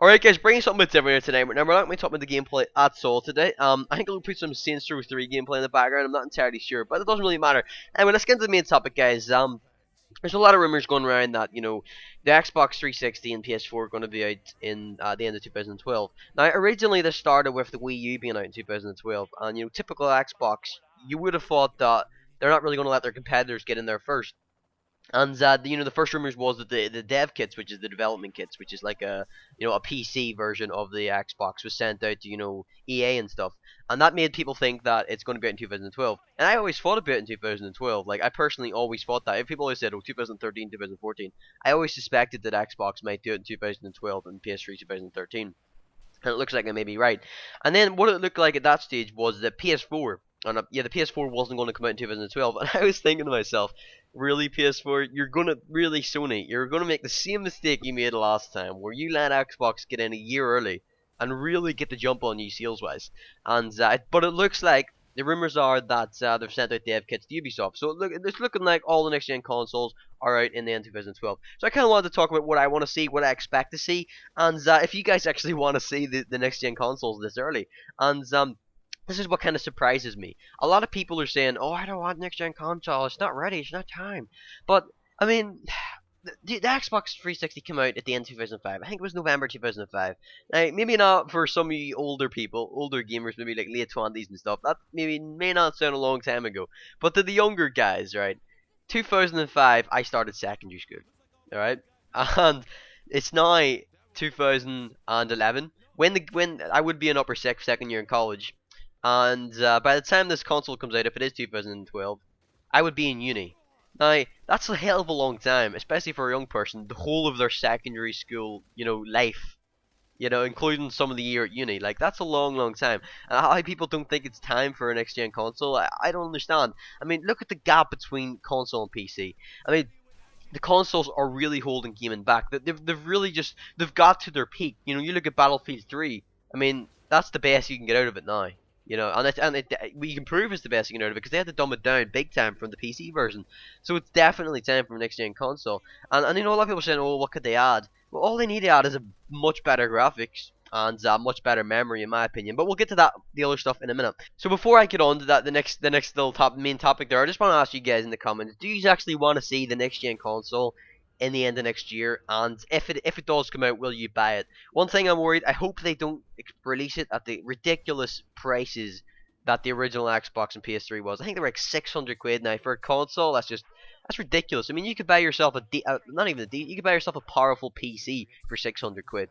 Alright guys, bringing something a bit different here today. Now we're not going to be talking about the gameplay at all today. I think I'll put some Saints Row 3 gameplay in the background. I'm not entirely sure, but it doesn't really matter. Anyway, let's get into the main topic, guys. There's a lot of rumors going around that the Xbox 360 and PS4 are going to be out in the end of 2012. Now, originally this started with the Wii U being out in 2012, and typical Xbox, you would have thought that they're not really going to let their competitors get in there first. And the first rumors was that the dev kits, which is the development kits, which is like a PC version of the Xbox, was sent out to EA and stuff, and that made people think that it's going to be out in 2012. And I always thought about it in 2012. Like I personally always thought that. If people always said, "Oh, 2013, 2014," I always suspected that Xbox might do it in 2012 and PS3 2013. And it looks like I may be right. And then what it looked like at that stage was the PS4. And yeah, the PS4 wasn't going to come out in 2012. And I was thinking to myself, really, PS4, Sony, you're gonna make the same mistake you made last time, where you let Xbox get in a year early and really get the jump on you sales wise. And but it looks like the rumors are that they've sent out dev kits to Ubisoft. So it's looking like all the next gen consoles are out in the end of 2012. So I kind of wanted to talk about what I want to see, what I expect to see, and if you guys actually want to see the next gen consoles this early. And this is what kind of surprises me. A lot of people are saying, "Oh, I don't want next gen console. It's not ready. It's not time." But I mean, the Xbox 360 came out at the end of 2005. I think it was November 2005. Now, maybe not for some of you older people, older gamers, maybe like late 20s and stuff. That maybe may not sound a long time ago. But to the younger guys, right? 2005, I started secondary school. All right, and it's now 2011. When I would be in upper second year in college, and by the time this console comes out, if it is 2012, I would be in uni. Now, that's a hell of a long time, especially for a young person, the whole of their secondary school, life, including some of the year at uni. Like, that's a long, long time. And how people don't think it's time for a next-gen console, I don't understand. I mean, look at the gap between console and PC. I mean, the consoles are really holding gaming back. They've really just, they've got to their peak. You look at Battlefield 3, I mean, that's the best you can get out of it now. We can prove it's the best you can get out of it because they had to dumb it down big time from the PC version. So it's definitely time for a next gen console. And a lot of people are saying, "Oh, what could they add?" Well, all they need to add is a much better graphics and much better memory, in my opinion. But we'll get to the other stuff in a minute. So before I get on to that, the next little main topic there, I just want to ask you guys in the comments: do you actually want to see the next gen console in the end of next year? And if it does come out, will you buy it? One thing I'm worried, I hope they don't release it at the ridiculous prices that the original Xbox and PS3 was. I think they were like 600 quid now for a console. That's ridiculous. I mean, you could buy yourself not even you could buy yourself a powerful PC for 600 quid.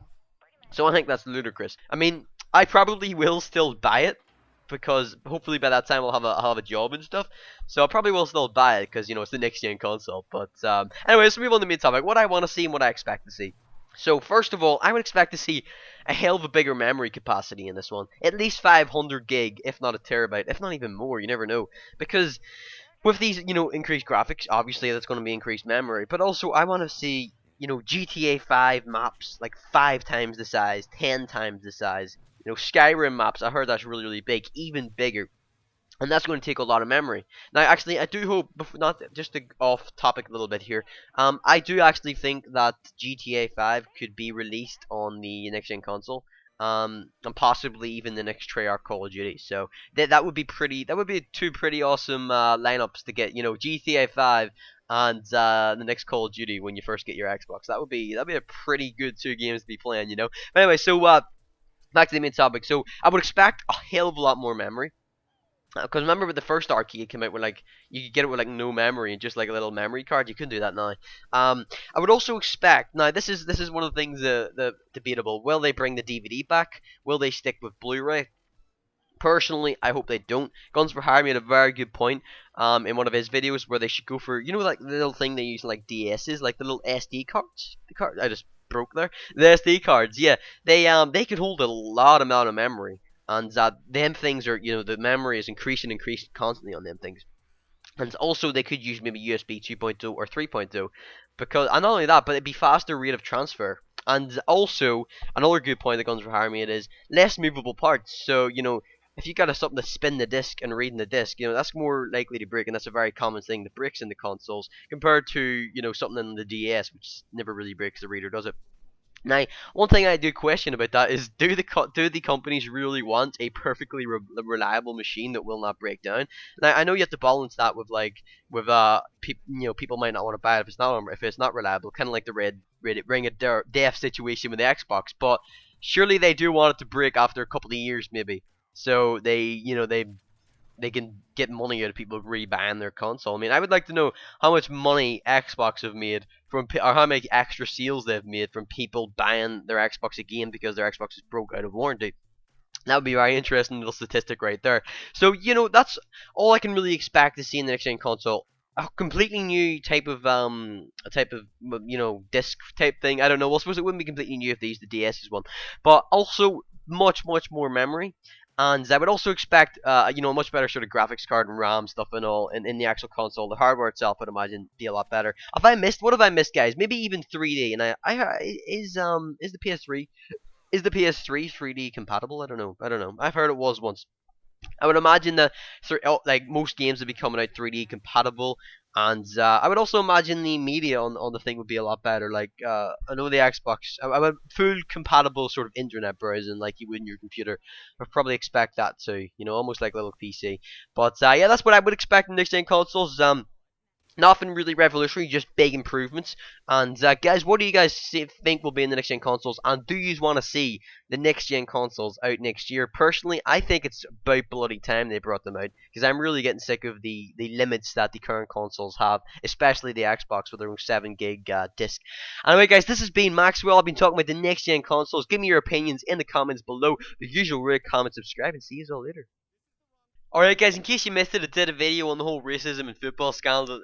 So I think that's ludicrous. I mean, I probably will still buy it because hopefully by that time I'll have a job and stuff. So I probably will still buy it because it's the next gen console. But anyway, let's move on to the main topic. What I want to see and what I expect to see. So first of all, I would expect to see a hell of a bigger memory capacity in this one. At least 500 gig, if not a terabyte, if not even more. You never know, because with these increased graphics, obviously that's going to be increased memory. But also, I want to see GTA 5 maps like 5 times the size, 10 times the size. Skyrim maps. I heard that's really really big, even bigger. And that's going to take a lot of memory. Now, actually, I do hope, not just to off topic a little bit here, I do actually think that GTA 5 could be released on the next gen console, and possibly even the next Treyarch Call of Duty. So that would be that would be two pretty awesome lineups to get, GTA 5 and the next Call of Duty when you first get your Xbox. That'd be a pretty good two games to be playing. But anyway, so back to the main topic. So I would expect a hell of a lot more memory. Because remember with the first arcade came out with like you could get it with like no memory and just like a little memory card. You couldn't do that now. I would also expect now this is one of the things the debatable. Will they bring the DVD back? Will they stick with Blu-ray? Personally, I hope they don't. Guns for Hire made a very good point in one of his videos where they should go for like the little thing they use in, like DS's, like the little SD cards. The card I just broke there. The SD cards, yeah, they can hold a lot amount of memory, and them things are the memory is increasing constantly on them things. And also they could use maybe USB 2.0 or 3.0 because and not only that, but it'd be faster rate of transfer. And also another good point that Guns for Hire made is less movable parts. So if you got something to spin the disc and reading the disc, that's more likely to break, and that's a very common thing that breaks in the consoles compared to something in the DS, which never really breaks the reader, does it? Now, one thing I do question about that is, do the companies really want a perfectly reliable machine that will not break down? Now, I know you have to balance that with people might not want to buy it if it's not reliable, kind of like the Red Ring of Death situation with the Xbox. But surely they do want it to break after a couple of years, maybe. So they can get money out of people rebuying their console. I mean, I would like to know how much money Xbox have made or how many extra sales they've made from people buying their Xbox again because their Xbox is broke out of warranty. That would be a very interesting little statistic right there. So that's all I can really expect to see in the next gen console. A completely new type of disc type thing. I don't know. Well, I suppose it wouldn't be completely new if they used the DS's one, but also much more memory. And I would also expect a much better sort of graphics card and RAM stuff and all in the actual console. The hardware itself, I'd imagine, be a lot better. What have I missed, guys? Maybe even 3D. And is the PS3 3D compatible? I don't know. I've heard it was once. I would imagine that like most games would be coming out 3D compatible, and I would also imagine the media on the thing would be a lot better. Like I know the Xbox, I would full compatible sort of internet browsing like you would in your computer. I'd probably expect that too. Almost like a little PC. But yeah, that's what I would expect in next gen consoles. Nothing really revolutionary, just big improvements. And guys, what do you guys think will be in the next gen consoles? And do you want to see the next gen consoles out next year? Personally, I think it's about bloody time they brought them out because I'm really getting sick of the limits that the current consoles have, especially the Xbox with their own 7 gig disc. Anyway, guys, this has been Maxwell. I've been talking about the next gen consoles. Give me your opinions in the comments below. The usual rate, comment, subscribe, and see you all later. Alright guys, in case you missed it, I did a video on the whole racism and football scandal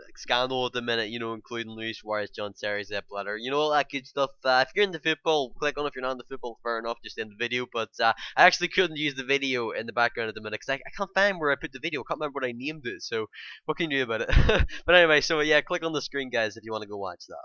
at the minute, including Luis Suarez, John Terry, Sepp Blatter, all that good stuff. If you're into football, click on it. If you're not into football, fair enough, just end the video. But I actually couldn't use the video in the background at the minute because I can't find where I put the video. I can't remember what I named it, so what can you do about it? But anyway, so yeah, click on the screen guys if you want to go watch that.